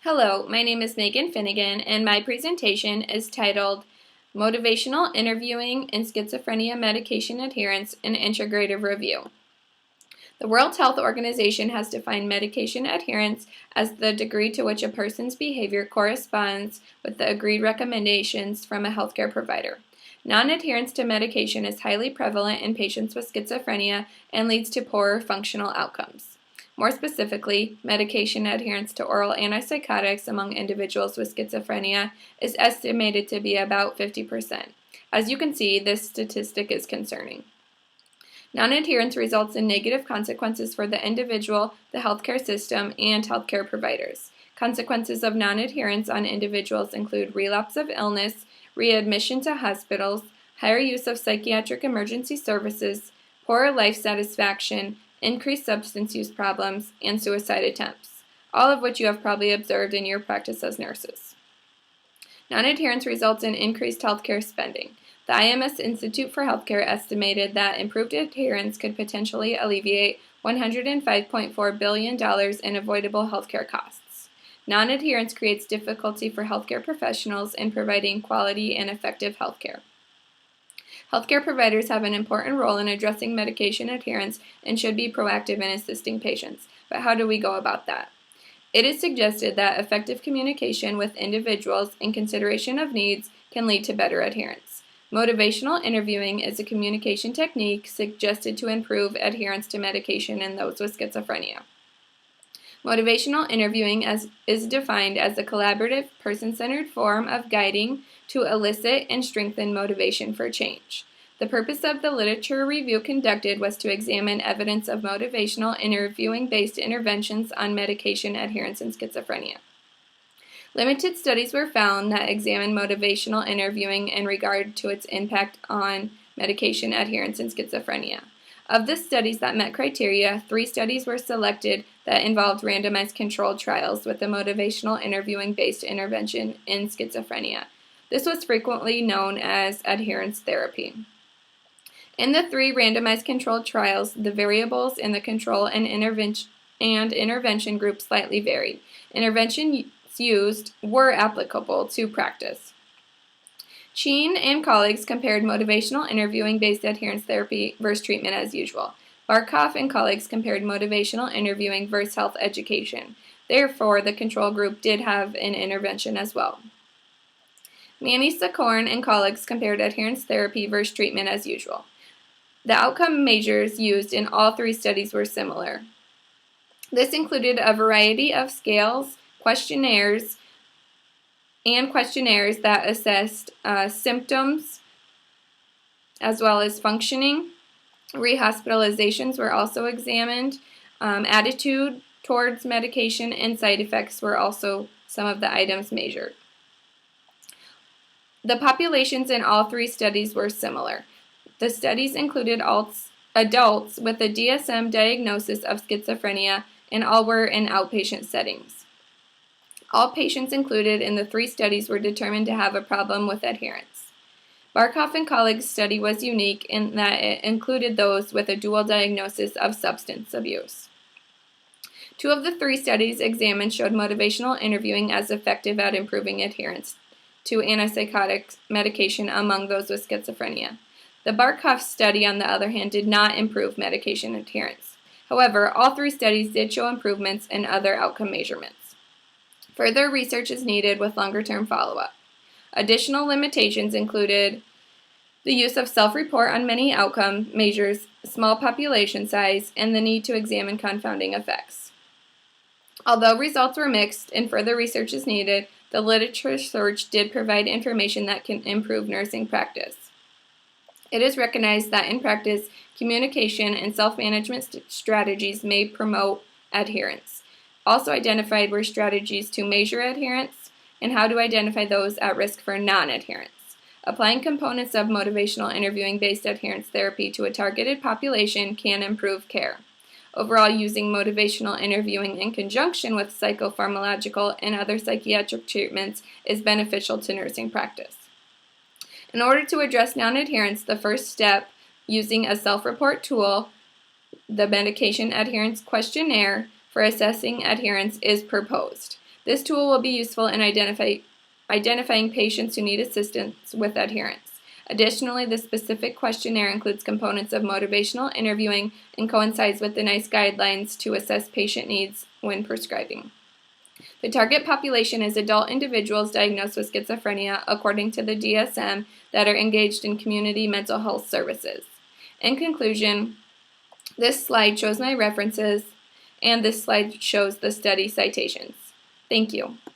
Hello, my name is Megan Finnegan, and my presentation is titled Motivational Interviewing in Schizophrenia Medication Adherence, an Integrative Review. The World Health Organization has defined medication adherence as the degree to which a person's behavior corresponds with the agreed recommendations from a healthcare provider. Non-adherence to medication is highly prevalent in patients with schizophrenia and leads to poorer functional outcomes. More specifically, medication adherence to oral antipsychotics among individuals with schizophrenia is estimated to be about 50%. As you can see, this statistic is concerning. Non-adherence results in negative consequences for the individual, the healthcare system, and healthcare providers. Consequences of non-adherence on individuals include relapse of illness, readmission to hospitals, higher use of psychiatric emergency services, poorer life satisfaction, increased substance use problems, and suicide attempts, all of which you have probably observed in your practice as nurses. Non-adherence results in increased healthcare spending. The IMS Institute for Healthcare estimated that improved adherence could potentially alleviate $105.4 billion in avoidable healthcare costs. Non-adherence creates difficulty for healthcare professionals in providing quality and effective healthcare. Healthcare providers have an important role in addressing medication adherence and should be proactive in assisting patients. But how do we go about that? It is suggested that effective communication with individuals in consideration of needs can lead to better adherence. Motivational interviewing is a communication technique suggested to improve adherence to medication in those with schizophrenia. Motivational interviewing is defined as a collaborative, person-centered form of guiding to elicit and strengthen motivation for change. The purpose of the literature review conducted was to examine evidence of motivational interviewing-based interventions on medication adherence in schizophrenia. Limited studies were found that examined motivational interviewing in regard to its impact on medication adherence in schizophrenia. Of the studies that met criteria, 3 studies were selected that involved randomized controlled trials with a motivational interviewing-based intervention in schizophrenia. This was frequently known as adherence therapy. In the 3 randomized controlled trials, the variables in the control and intervention group slightly varied. Interventions used were applicable to practice. Cheen and colleagues compared motivational interviewing-based adherence therapy versus treatment as usual. Barkov and colleagues compared motivational interviewing versus health education. Therefore, the control group did have an intervention as well. Manny-Sakorn and colleagues compared adherence therapy versus treatment as usual. The outcome measures used in all 3 studies were similar. This included a variety of scales, questionnaires that assessed symptoms as well as functioning. Rehospitalizations were also examined. Attitude towards medication and side effects were also some of the items measured. The populations in all 3 studies were similar. The studies included adults with a DSM diagnosis of schizophrenia, and all were in outpatient settings. All patients included in the 3 studies were determined to have a problem with adherence. Barkov and colleagues' study was unique in that it included those with a dual diagnosis of substance abuse. 2 of the 3 studies examined showed motivational interviewing as effective at improving adherence to antipsychotic medication among those with schizophrenia. The Barkov study, on the other hand, did not improve medication adherence. However, all 3 studies did show improvements in other outcome measurements. Further research is needed with longer-term follow-up. Additional limitations included the use of self-report on many outcome measures, small population size, and the need to examine confounding effects. Although results were mixed and further research is needed, the literature search did provide information that can improve nursing practice. It is recognized that in practice, communication and self-management strategies may promote adherence. Also identified were strategies to measure adherence and how to identify those at risk for non-adherence. Applying components of motivational interviewing-based adherence therapy to a targeted population can improve care. Overall, using motivational interviewing in conjunction with psychopharmacological and other psychiatric treatments is beneficial to nursing practice. In order to address non-adherence, the first step, using a self-report tool, the medication adherence questionnaire for assessing adherence, is proposed. This tool will be useful in identifying patients who need assistance with adherence. Additionally, the specific questionnaire includes components of motivational interviewing and coincides with the NICE guidelines to assess patient needs when prescribing. The target population is adult individuals diagnosed with schizophrenia according to the DSM that are engaged in community mental health services. In conclusion, this slide shows my references, and this slide shows the study citations. Thank you.